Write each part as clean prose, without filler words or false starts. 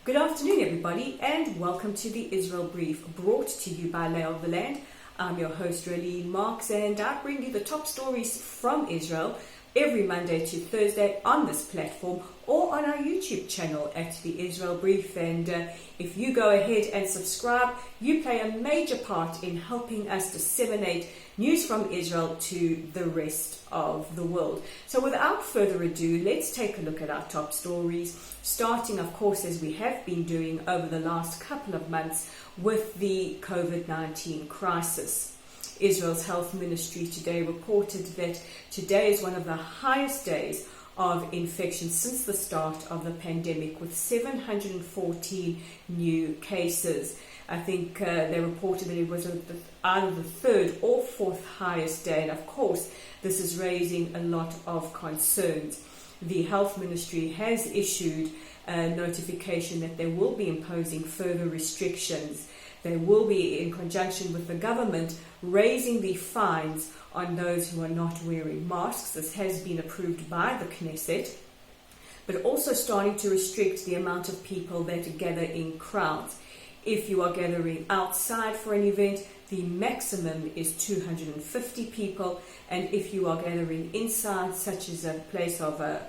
Good afternoon, everybody, and welcome to the Israel Brief, brought to you by Lay of the Land. I'm your host, Raylene Marks, and I bring you the top stories from Israel every Monday to Thursday on this platform or on our YouTube channel at the Israel Brief. And if you go ahead and subscribe, you play a major part in helping us disseminate news from Israel to the rest of the world. So without further ado, let's take a look at our top stories, starting, of course, as we have been doing over the last couple of months, with the COVID-19 crisis. Israel's health ministry today reported that today is one of the highest days of infection since the start of the pandemic, with 714 new cases. I think they reported that it was either the third or fourth highest day, and of course this is raising a lot of concerns. The health ministry has issued a notification that they will be imposing further restrictions. They will be, in conjunction with the government, raising the fines on those who are not wearing masks. This has been approved by the Knesset, but also starting to restrict the amount of people that gather in crowds. If you are gathering outside for an event, the maximum is 250 people, and if you are gathering inside, such as a place of a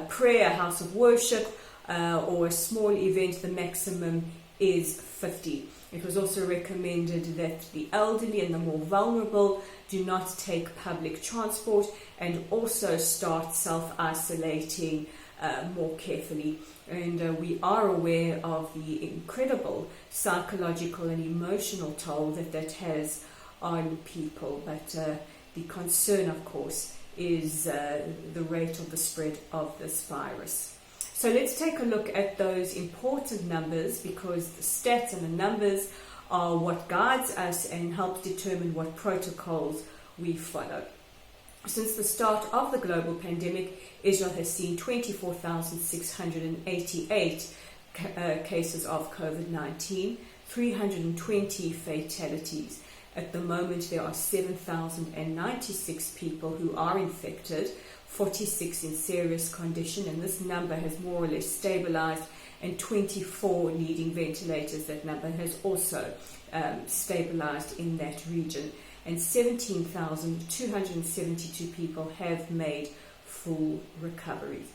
prayer, a house of worship, or a small event, the maximum is 50. It was also recommended that the elderly and the more vulnerable do not take public transport, and also start self-isolating more carefully. And we are aware of the incredible psychological and emotional toll that has on people. But the concern, of course, is the rate of the spread of this virus. So let's take a look at those important numbers, because the stats and the numbers are what guides us and helps determine what protocols we follow. Since the start of the global pandemic, Israel has seen 24,688 cases of COVID-19, 320 fatalities. At the moment, there are 7,096 people who are infected, 46 in serious condition, and this number has more or less stabilized, and 24 needing ventilators. That number has also stabilized in that region, and 17,272 people have made full recoveries.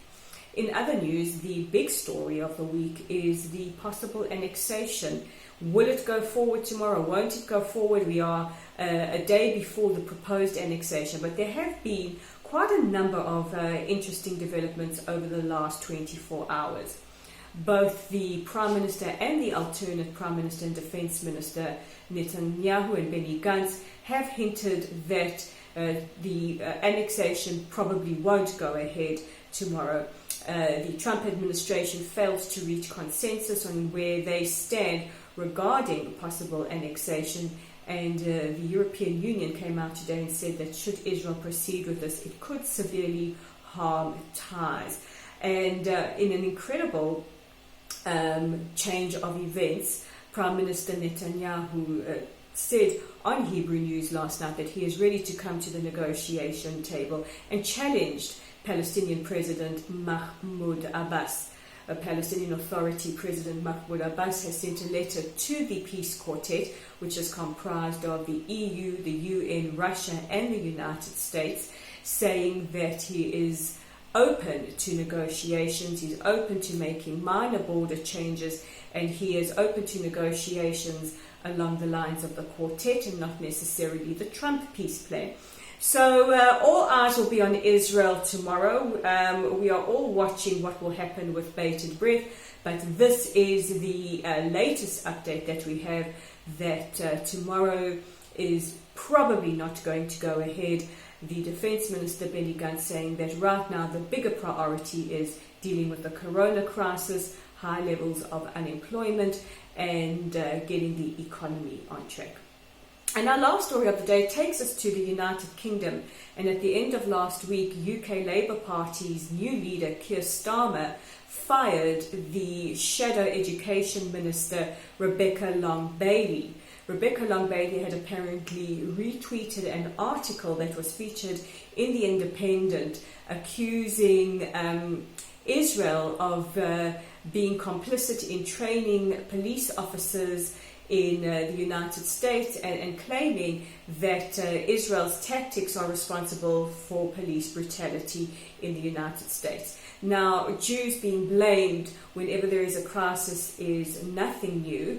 In other news, the big story of the week is the possible annexation. Will it go forward tomorrow? Won't it go forward? We are a day before the proposed annexation, but there have been quite a number of interesting developments over the last 24 hours. Both the Prime Minister and the alternate Prime Minister and Defense Minister, Netanyahu and Benny Gantz, have hinted that the annexation probably won't go ahead tomorrow. The Trump administration failed to reach consensus on where they stand regarding possible annexation, and the European Union came out today and said that should Israel proceed with this, it could severely harm ties. And in an incredible change of events, Prime Minister Netanyahu said on Hebrew News last night that he is ready to come to the negotiation table, and challenged Palestinian President Mahmoud Abbas. A Palestinian Authority President Mahmoud Abbas has sent a letter to the Peace Quartet, which is comprised of the EU, the UN, Russia and the United States, saying that he is open to negotiations, he's open to making minor border changes, and he is open to negotiations along the lines of the quartet and not necessarily the Trump peace plan. So all eyes will be on Israel tomorrow. We are all watching what will happen with bated breath, but this is the latest update that we have, that tomorrow is probably not going to go ahead. The Defense Minister Benny Gantz saying that right now the bigger priority is dealing with the corona crisis, high levels of unemployment, and getting the economy on track. And our last story of the day takes us to the United Kingdom. And at the end of last week, UK Labour Party's new leader, Keir Starmer, fired the Shadow Education Minister, Rebecca Long-Bailey. Rebecca Long-Bailey had apparently retweeted an article that was featured in The Independent accusing Israel of being complicit in training police officers in the United States and claiming that Israel's tactics are responsible for police brutality in the United States. Now, Jews being blamed whenever there is a crisis is nothing new.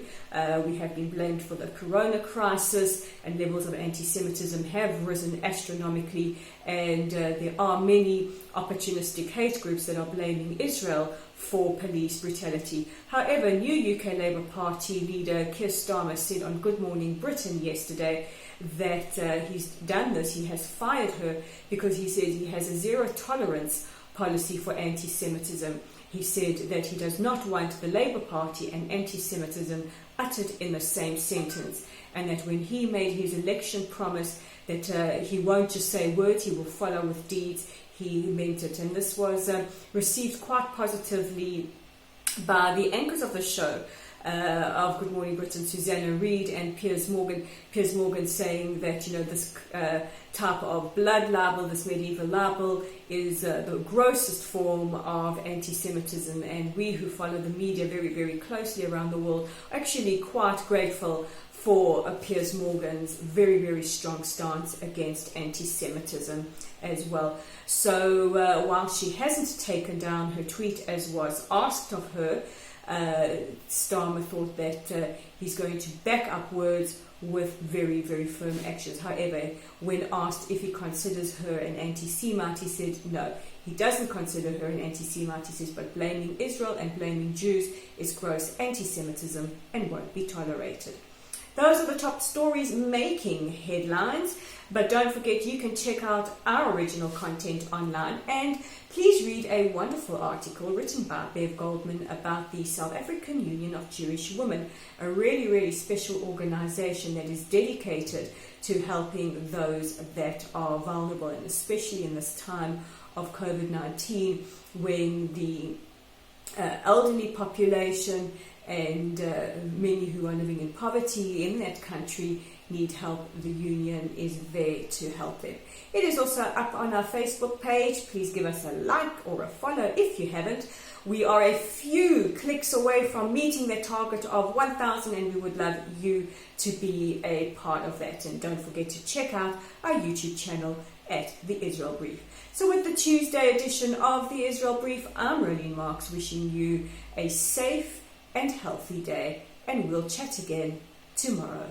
We have been blamed for the corona crisis, and levels of anti-Semitism have risen astronomically, and there are many opportunistic hate groups that are blaming Israel for police brutality. However, new UK Labour Party leader Keir Starmer said on Good Morning Britain yesterday that he's done this. He has fired her because he said he has a zero tolerance policy for anti-Semitism. He said that he does not want the Labour Party and anti-Semitism uttered in the same sentence, and that when he made his election promise that he won't just say words, he will follow with deeds, he meant it. And this was received quite positively by the anchors of the show of Good Morning Britain, Susanna Reid and Piers Morgan. Piers Morgan saying that, you know, this type of blood libel, this medieval libel, is the grossest form of anti-Semitism, and we who follow the media very, very closely around the world are actually quite grateful for Piers Morgan's very, very strong stance against anti-Semitism as well. So while she hasn't taken down her tweet as was asked of her, Starmer thought that he's going to back up words with very, very firm actions. However, when asked if he considers her an anti-Semite, he said no, he doesn't consider her an anti-Semite. He says, but blaming Israel and blaming Jews is gross anti-Semitism and won't be tolerated. Those are the top stories making headlines, but don't forget you can check out our original content online, and please read a wonderful article written by Bev Goldman about the South African Union of Jewish Women, a really, really special organization that is dedicated to helping those that are vulnerable, and especially in this time of COVID-19 when the elderly population and many who are living in poverty in that country need help. The union is there to help them. It is also up on our Facebook page. Please give us a like or a follow if you haven't. We are a few clicks away from meeting the target of 1,000, and we would love you to be a part of that. And don't forget to check out our YouTube channel at The Israel Brief. So with the Tuesday edition of The Israel Brief, I'm Rolene Marks wishing you a safe and healthy day, and we'll chat again tomorrow.